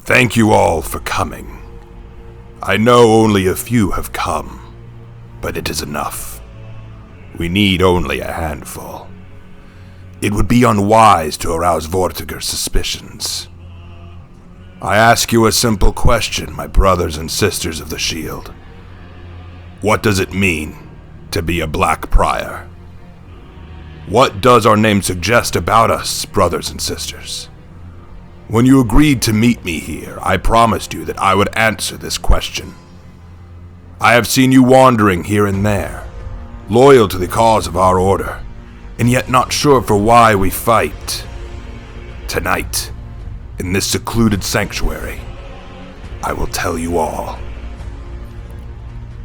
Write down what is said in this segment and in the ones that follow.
Thank you all for coming. I know only a few have come, but it is enough. We need only a handful. It would be unwise to arouse Vortigern's suspicions. I ask you a simple question, my brothers and sisters of the Shield. What does it mean to be a Black Prior? What does our name suggest about us, brothers and sisters? When you agreed to meet me here, I promised you that I would answer this question. I have seen you wandering here and there, loyal to the cause of our order, and yet not sure for why we fight. Tonight, in this secluded sanctuary, I will tell you all.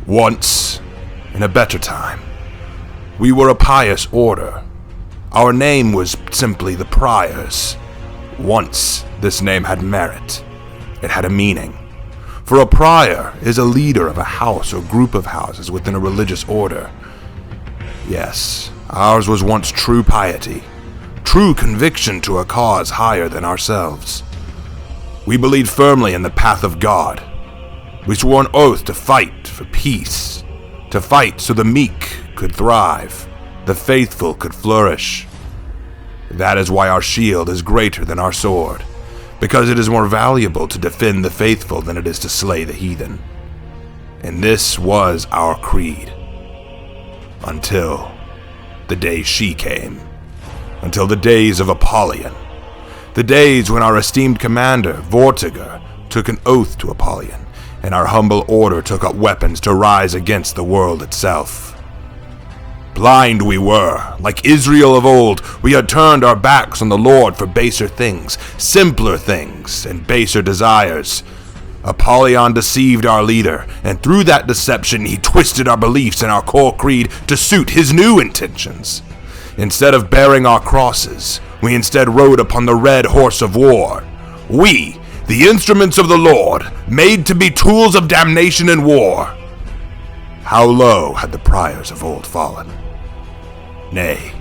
Once, in a better time, we were a pious order. Our name was simply the Priors. Once, this name had merit. It had a meaning. For a prior is a leader of a house or group of houses within a religious order. Yes, ours was once true piety, true conviction to a cause higher than ourselves. We believed firmly in the path of God. We swore an oath to fight for peace, to fight so the meek could thrive, the faithful could flourish. That is why our shield is greater than our sword, because it is more valuable to defend the faithful than it is to slay the heathen. And this was our creed. Until the day she came. Until the days of Apollyon. The days when our esteemed commander, Vortigern, took an oath to Apollyon, and our humble order took up weapons to rise against the world itself. Blind we were. Like Israel of old, we had turned our backs on the Lord for baser things, simpler things, and baser desires. Apollyon deceived our leader, and through that deception he twisted our beliefs and our core creed to suit his new intentions. Instead of bearing our crosses, we instead rode upon the red horse of war. We, the instruments of the Lord, made to be tools of damnation and war. How low had the priors of old fallen? Nay,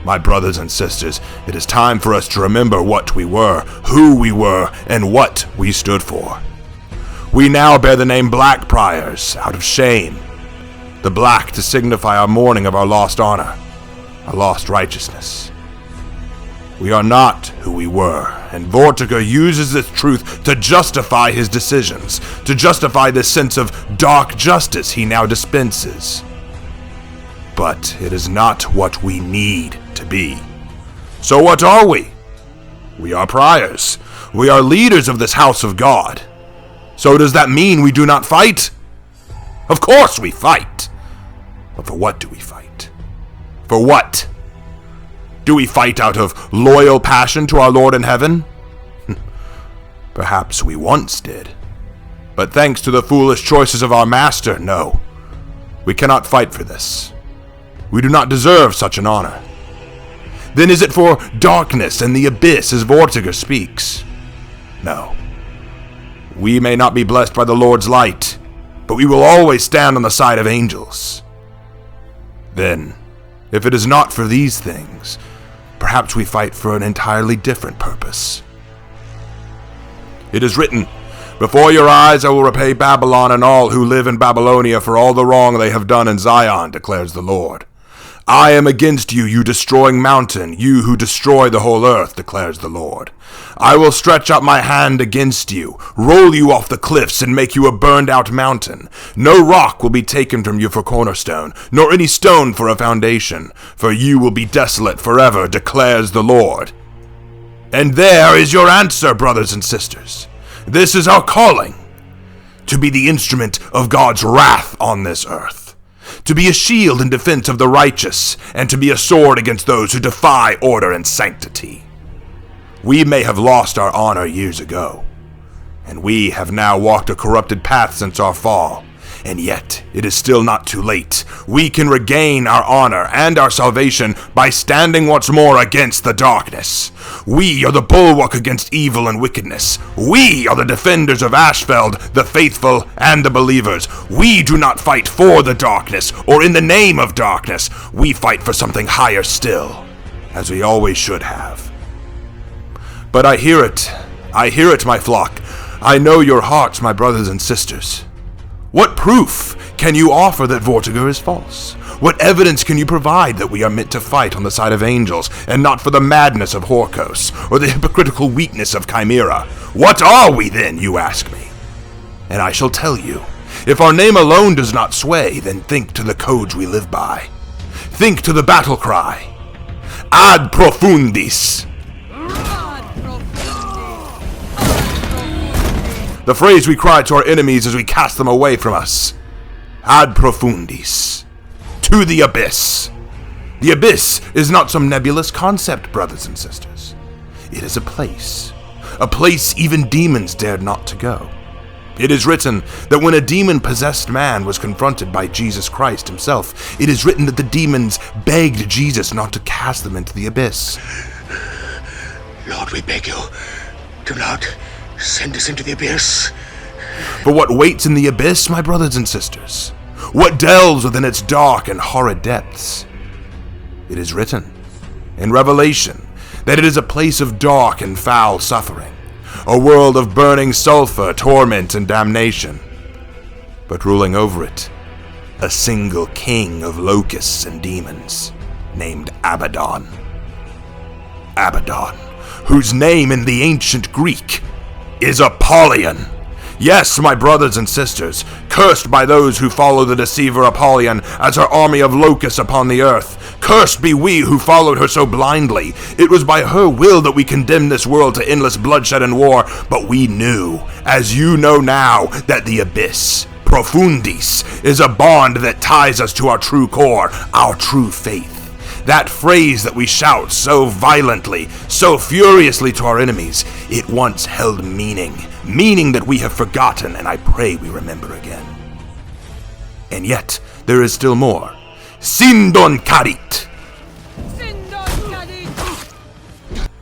my brothers and sisters, it is time for us to remember what we were, who we were, and what we stood for. We now bear the name Black Priors, out of shame. The black to signify our mourning of our lost honor, our lost righteousness. We are not who we were, and Vortigern uses this truth to justify his decisions, to justify this sense of dark justice he now dispenses. But it is not what we need to be. So what are we? We are priors. We are leaders of this house of God. So does that mean we do not fight? Of course we fight. But for what do we fight? For what? Do we fight out of loyal passion to our Lord in heaven? Perhaps we once did. But thanks to the foolish choices of our master, no. We cannot fight for this. We do not deserve such an honor. Then is it for darkness and the abyss as Vortigern speaks? No. We may not be blessed by the Lord's light, but we will always stand on the side of angels. Then, if it is not for these things, perhaps we fight for an entirely different purpose. It is written, "Before your eyes I will repay Babylon and all who live in Babylonia for all the wrong they have done in Zion, declares the Lord. I am against you, you destroying mountain, you who destroy the whole earth, declares the Lord. I will stretch out my hand against you, roll you off the cliffs, and make you a burned-out mountain. No rock will be taken from you for cornerstone, nor any stone for a foundation, for you will be desolate forever, declares the Lord." And there is your answer, brothers and sisters. This is our calling, to be the instrument of God's wrath on this earth. To be a shield in defense of the righteous, and to be a sword against those who defy order and sanctity. We may have lost our honor years ago, and we have now walked a corrupted path since our fall, and yet it is still not too late. We can regain our honor and our salvation by standing once more against the darkness. We are the bulwark against evil and wickedness. We are the defenders of Ashfeld, the faithful and the believers. We do not fight for the darkness or in the name of darkness. We fight for something higher still, as we always should have. But I hear it, my flock. I know your hearts, my brothers and sisters. What proof can you offer that Vortigern is false? What evidence can you provide that we are meant to fight on the side of angels and not for the madness of Horkos or the hypocritical weakness of Chimera? What are we then, you ask me? And I shall tell you, if our name alone does not sway, then think to the codes we live by. Think to the battle cry. Ad profundis. The phrase we cry to our enemies as we cast them away from us. Ad profundis. To the abyss. The abyss is not some nebulous concept, brothers and sisters. It is a place even demons dared not to go. It is written that when a demon-possessed man was confronted by Jesus Christ himself, it is written that the demons begged Jesus not to cast them into the abyss. Lord, we beg you, do not send us into the abyss. But what waits in the abyss, my brothers and sisters? What delves within its dark and horrid depths? It is written in Revelation that it is a place of dark and foul suffering, a world of burning sulfur, torment, and damnation. But ruling over it, a single king of locusts and demons named Abaddon. Abaddon, whose name in the ancient Greek is Apollyon. Yes, my brothers and sisters, cursed by those who follow the deceiver Apollyon as her army of locusts upon the earth. Cursed be we who followed her so blindly. It was by her will that we condemned this world to endless bloodshed and war, but we knew, as you know now, that the abyss, profundis, is a bond that ties us to our true core, our true faith. That phrase that we shout so violently, so furiously to our enemies, it once held meaning that we have forgotten, and I pray we remember again. And yet, there is still more. Sindon Karit!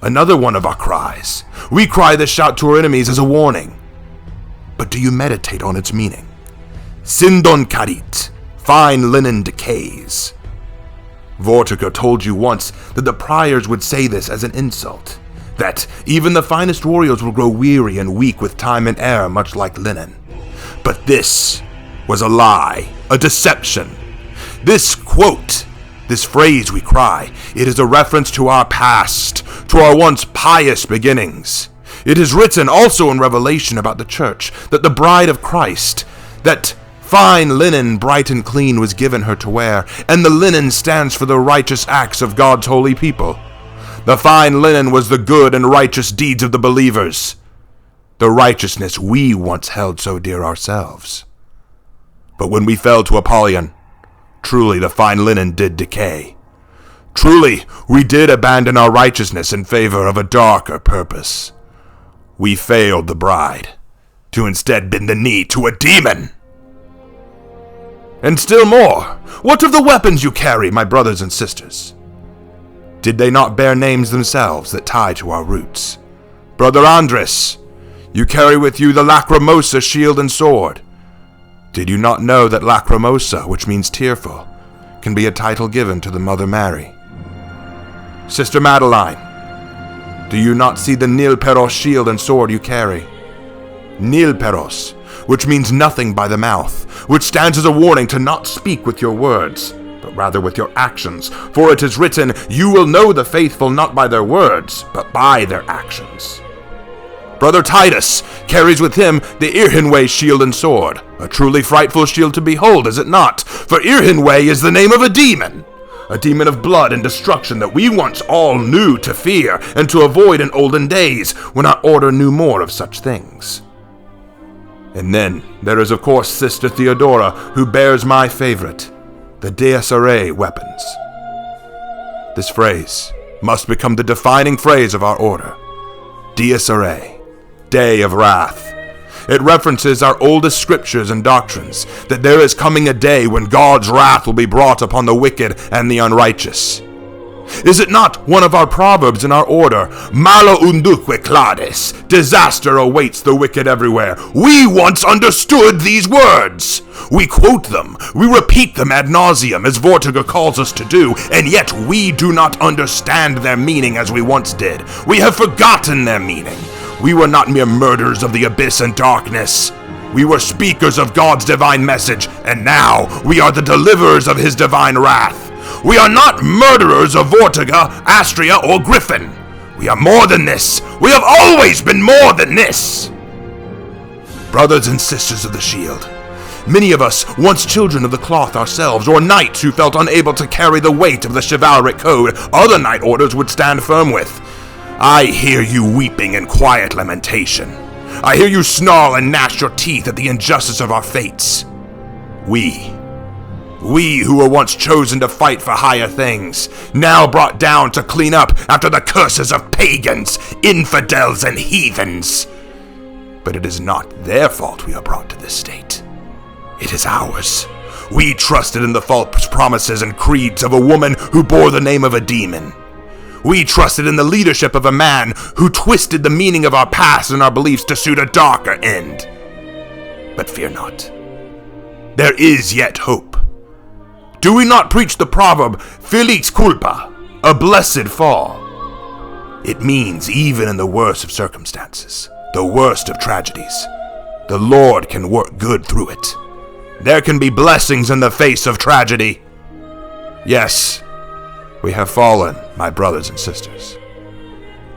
Another one of our cries. We cry this shout to our enemies as a warning. But do you meditate on its meaning? Sindon Karit, fine linen decays. Vortigern told you once that the priors would say this as an insult, that even the finest warriors will grow weary and weak with time and air, much like linen. But this was a lie, a deception. This quote, this phrase we cry, it is a reference to our past, to our once pious beginnings. It is written also in Revelation about the church, that the bride of Christ, that fine linen, bright and clean, was given her to wear, and the linen stands for the righteous acts of God's holy people. The fine linen was the good and righteous deeds of the believers, the righteousness we once held so dear ourselves. But when we fell to Apollyon, truly the fine linen did decay. Truly, we did abandon our righteousness in favor of a darker purpose. We failed the bride, to instead bend the knee to a demon. And still more, what of the weapons you carry, my brothers and sisters? Did they not bear names themselves that tie to our roots? Brother Andres, you carry with you the Lacrimosa shield and sword. Did you not know that Lacrimosa, which means tearful, can be a title given to the Mother Mary? Sister Madeline, do you not see the Nilperos shield and sword you carry? Nilperos, which means nothing by the mouth, which stands as a warning to not speak with your words, but rather with your actions. For it is written, you will know the faithful not by their words, but by their actions. Brother Titus carries with him the Irhinwe shield and sword, a truly frightful shield to behold, is it not? For Irhinwe is the name of a demon of blood and destruction that we once all knew to fear and to avoid in olden days, when our order knew more of such things. And then there is of course Sister Theodora, who bears my favorite, the Deus Irae weapons. This phrase must become the defining phrase of our order. Deus Irae, Day of Wrath. It references our oldest scriptures and doctrines, that there is coming a day when God's wrath will be brought upon the wicked and the unrighteous. Is it not one of our proverbs in our order? Malo unduque clades, disaster awaits the wicked everywhere. We once understood these words. We quote them, we repeat them ad nauseum, as Vortigern calls us to do, and yet we do not understand their meaning as we once did. We have forgotten their meaning. We were not mere murderers of the abyss and darkness. We were speakers of God's divine message, and now we are the deliverers of his divine wrath. We are not murderers of Vortiga, Astria, or Griffin. We are more than this. We have always been more than this. Brothers and sisters of the shield, many of us once children of the cloth ourselves, or knights who felt unable to carry the weight of the chivalric code other knight orders would stand firm with. I hear you weeping in quiet lamentation. I hear you snarl and gnash your teeth at the injustice of our fates. We who were once chosen to fight for higher things, now brought down to clean up after the curses of pagans, infidels, and heathens. But it is not their fault we are brought to this state. It is ours. We trusted in the false promises and creeds of a woman who bore the name of a demon. We trusted in the leadership of a man who twisted the meaning of our past and our beliefs to suit a darker end. But fear not. There is yet hope. Do we not preach the proverb, Felix culpa, a blessed fall? It means even in the worst of circumstances, the worst of tragedies, the Lord can work good through it. There can be blessings in the face of tragedy. Yes, we have fallen, my brothers and sisters.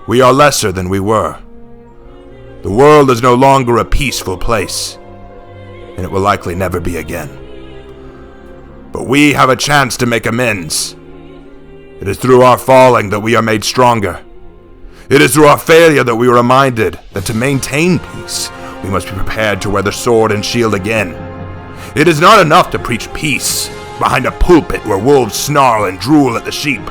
We are lesser than we were. The world is no longer a peaceful place, and it will likely never be again. But we have a chance to make amends. It is through our falling that we are made stronger. It is through our failure that we are reminded that to maintain peace, we must be prepared to weather sword and shield again. It is not enough to preach peace behind a pulpit where wolves snarl and drool at the sheep.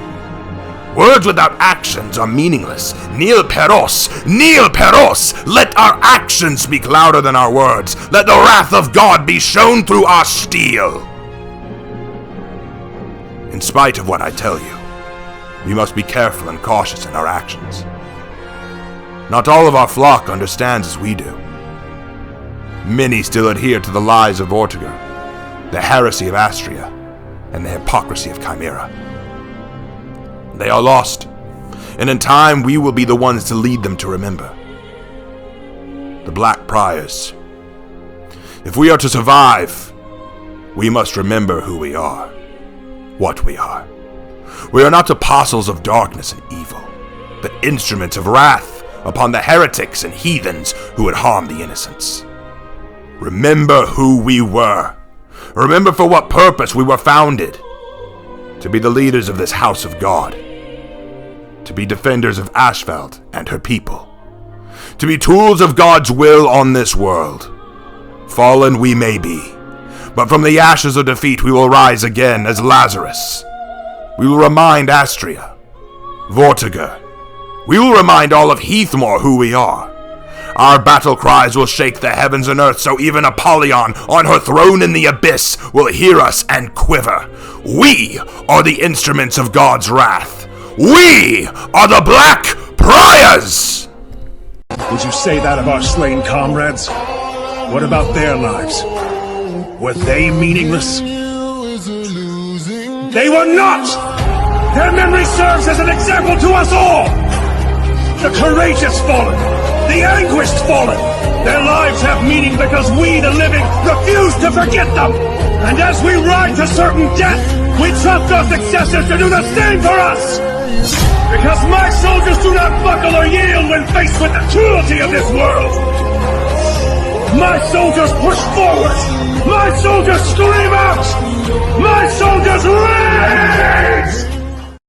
Words without actions are meaningless. Nil peros! Nil peros! Let our actions speak louder than our words. Let the wrath of God be shown through our steel. In spite of what I tell you, we must be careful and cautious in our actions. Not all of our flock understands as we do. Many still adhere to the lies of Vortiga, the heresy of Astria, and the hypocrisy of Chimera. They are lost, and in time we will be the ones to lead them to remember. The Black Priors. If we are to survive, we must remember who we are, what we are. We are not apostles of darkness and evil, but instruments of wrath upon the heretics and heathens who would harm the innocents. Remember who we were. Remember for what purpose we were founded. To be the leaders of this house of God. To be defenders of Ashfeld and her people. To be tools of God's will on this world. Fallen we may be, but from the ashes of defeat we will rise again as Lazarus. We will remind Astria, Vortiga. We will remind all of Heathmore who we are. Our battle cries will shake the heavens and earth, so even Apollyon, on her throne in the abyss, will hear us and quiver. We are the instruments of God's wrath. We are the Black Priors! Would you say that of our slain comrades? What about their lives? Were they meaningless? They were not! Their memory serves as an example to us all! The courageous fallen! The anguished fallen! Their lives have meaning because we, the living, refuse to forget them! And as we ride to certain death, we trust our successors to do the same for us! Because my soldiers do not buckle or yield when faced with the cruelty of this world! My soldiers push forward! My soldiers scream out! My soldiers